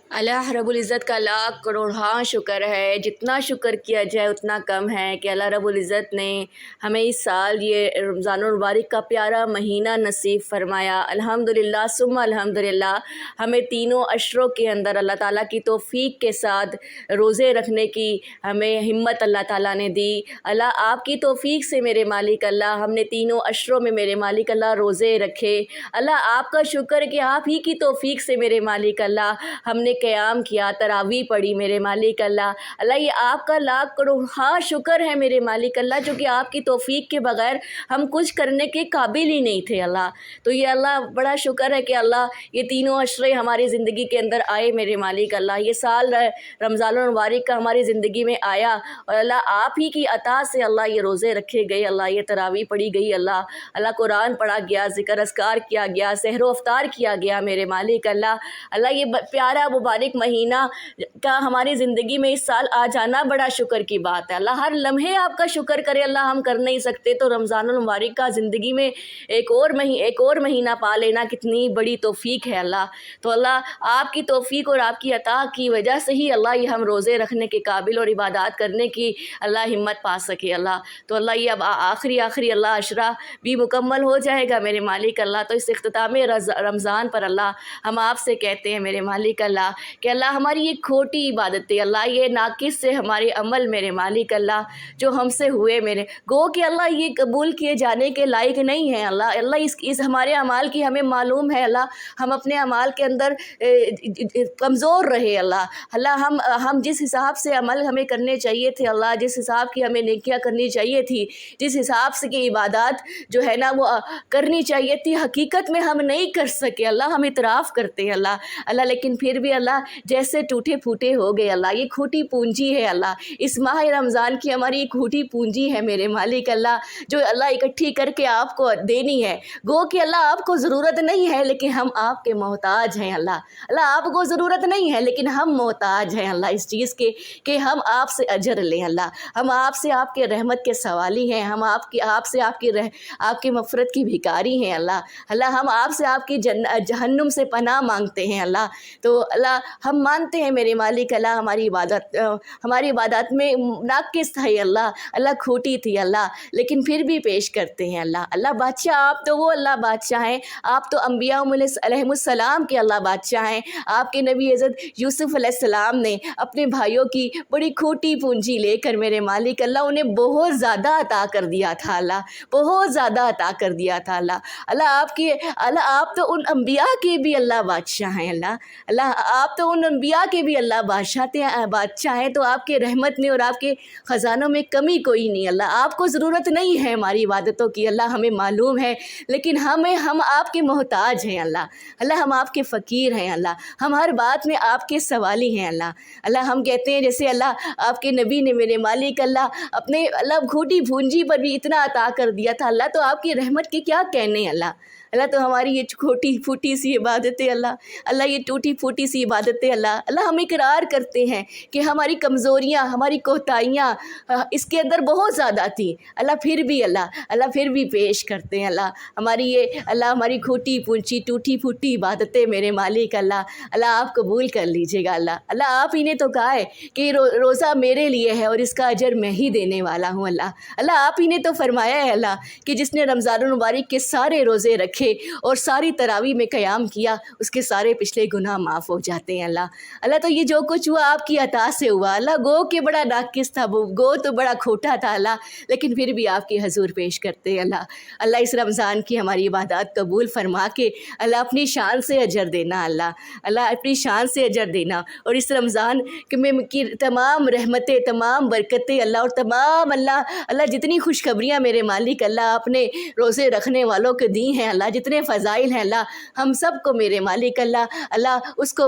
अल्लाह रब्बुल इज़्ज़त का लाख करोड़ हाँ शुक्र है। जितना शुक्र किया जाए उतना कम है कि अल्लाह रब्बुल इज़्ज़त ने हमें इस साल ये रमज़ानुल मुबारक का प्यारा महीना नसीब फ़रमाया। अल्हम्दुलिल्लाह सुम्मा अल्हम्दुलिल्लाह। हमें तीनों अशरों के अंदर अल्लाह ताला की तौफ़ीक़ के साथ रोज़े रखने की हमें हिम्मत अल्लाह ताला ने दी। अल्लाह आपकी तौफ़ीक़ से मेरे मालिक अल्लाह हमने तीनों अशरों में मेरे मालिक अल्लाह रोज़े रखे। अल्लाह आपका शुक्र कि आप ही की तौफ़ीक़ से मेरे मालिक अल्लाह हमने क़याम किया, तरावी पढ़ी मेरे मालिक अल्लाह। अल्लाह ये आपका लाख करोड़ हाँ शुक्र है मेरे मालिक अल्लाह, जो कि आपकी तौफ़ीक़ के बग़ैर हम कुछ करने के काबिल ही नहीं थे अल्लाह। तो ये अल्लाह बड़ा शुक्र है कि अल्लाह ये तीनों अशरे हमारी ज़िंदगी के अंदर आए मेरे मालिक अल्लाह। ये साल रमज़ानुल मुबारक का हमारी ज़िंदगी में आया और अल्लाह आप ही की अता से अल्लाह ये रोज़े रखे गए, अल्लाह ये तरावी पढ़ी गई अल्लाह। अल्लाह कुरान पढ़ा गया, ज़िक्र अस्कार किया गया, सहर व अफ्तार किया गया मेरे मालिक अल्लाह। अल्लाह ये प्यारा मुबारक महीना का हमारी ज़िंदगी में इस साल आ जाना बड़ा शुक्र की बात है अल्लाह। हर लम्हे आपका शुक्र करे अल्लाह, हम कर नहीं सकते तो रमज़ानुल मुबारक का ज़िंदगी में एक और महीना पा लेना कितनी बड़ी तौफ़ीक़ है अल्लाह। तो अल्लाह आपकी तौफ़ीक़ और आपकी अता की वजह से ही अल्लाह ये हम रोज़े रखने के काबिल और इबादत करने की अल्लाह हिम्मत पा सके अल्लाह। तो अल्लाह ये अब आखिरी अल्लाह अशरा भी मुकम्मल हो जाएगा मेरे मालिक अल्लाह। तो इस इख्तिताम रमज़ान पर अल्लाह हम आपसे कहते हैं मेरे मालिक अल्लाह कि अल्लाह हमारी ये खोटी इबादतें अल्लाह, ये नाकिस से हमारे अमल मेरे मालिक अल्लाह जो हमसे हुए मेरे गो कि अल्लाह ये कबूल किए जाने के लायक नहीं है अल्लाह। अल्लाह इस हमारे अमाल की हमें मालूम है अल्लाह, हम अपने अमाल के अंदर कमज़ोर रहे अल्लाह। अल्लाह हम जिस हिसाब से अमल हमें करने चाहिए थे अल्लाह, जिस हिसाब की हमें नेकियां करनी चाहिए थी, जिस हिसाब से की इबादत जो है ना वो करनी चाहिए थी, हकीकत में हम नहीं कर सके अल्लाह। हम इतराफ़ करते हैं अल्लाह। लेकिन फिर भी अल्लाह जैसे टूटे फूटे हो गए अल्लाह। ये खोटी पूंजी है अल्लाह, इस माह रमज़ान की हमारी खोटी पूंजी है मेरे मालिक अल्लाह, जो अल्लाह इकट्ठी करके आपको देनी है। गो कि अल्लाह आपको ज़रूरत नहीं है लेकिन हम आपके मोहताज हैं अल्लाह। आपको ज़रूरत नहीं है लेकिन हम मोहताज हैं अल्लाह इस चीज़ के कि हम आपसे अजर लें अल्लाह। हम आपसे आपके रहमत के सवाली हैं, हम आपसे आपकी मफ़रत की भिकारी हैं अल्लाह। हम आपसे आपकी जहन्नुम से पनाह मांगते हैं अल्लाह। तो अल्लाह हम मानते हैं मेरे मालिक अल्लाह हमारी इबादत में नाकिस है अल्लाह खोटी थी अल्लाह, लेकिन फिर भी पेश करते हैं अल्लाह। बादशाह आप तो वो अल्लाह बादशाह हैं, आप तो अम्बिया अलैहिमुस्सलाम के अल्लाह बादशाह हैं। आपके नबी हज़रत यूसुफ़ अलैहिस्सलाम ने अपने भाइयों की बड़ी खोटी पूंजी लेकर मेरे मालिक अल्लाह उन्हें बहुत ज़्यादा अता कर दिया था अल्लाह, बहुत ज़्यादा अता कर दिया था अल्लाह। आप तो उन अम्बिया के भी अल्लाह बादशाह हैं अल्लाह। आप तो उन अम्बिया के भी अल्लाह बादशाह हैं। तो आपके रहमत में और आपके ख़जानों में कमी कोई नहीं अल्लाह। आपको ज़रूरत नहीं है हमारी इबादतों की अल्लाह, हमें मालूम है, लेकिन हम आपके मोहताज हैं अल्लाह। हम आपके फ़कीर हैं अल्लाह, हम हर बात में आपके सवाली हैं अल्लाह। हम कहते हैं जैसे अल्लाह आपके नबी ने मेरे मालिक अल्लाह अपने खोटी पूंजी पर भी इतना अता कर दिया था अल्लाह, तो आपकी रहमत के क्या कहने अल्लाह। तो हमारी ये खोटी फूटी सी इबादतें अल्लाह ये टूटी फूटी सी इबादतें अल्लाह हम इकरार करते हैं कि हमारी कमज़ोरियाँ, हमारी कोताहियाँ इसके अंदर बहुत ज़्यादा थी फिर भी फिर भी पेश करते हैं हमारी खोटी पूंची टूटी फूटी इबादतें मेरे मालिक अल्लाह आप कबूल कर लीजिएगा अल्लाह। आप ही ने तो कहा है कि रोज़ा मेरे लिए है और इसका अजर मैं ही देने वाला हूँ अल्लाह। आप ही ने तो फरमाया है कि जिसने रमज़ानुल मुबारक के सारे रोज़े रखे और सारी तरावी में क़याम किया उसके सारे पिछले गुनाह माफ़ हो जाते हैं अल्लाह। तो ये जो कुछ हुआ आपकी अता से हुआ गो के बड़ा नाकिस था, गो तो बड़ा खोटा था लेकिन फिर भी आपके हजूर पेश करते हैं अल्लाह। इस रमज़ान की हमारी इबादत कबूल फरमा के अपनी शान से अजर देना अल्लाह अपनी शान से अजर देना। और इस रमज़ान में की तमाम रहमतें, तमाम बरकतें और तमाम अल्लाह जितनी खुशखबरियाँ मेरे मालिक अल्लाह अपने रोज़े रखने वालों को दी हैं जितने फ़ज़ाइल हैं हम सब को मेरे मालिक अल्लाह उसको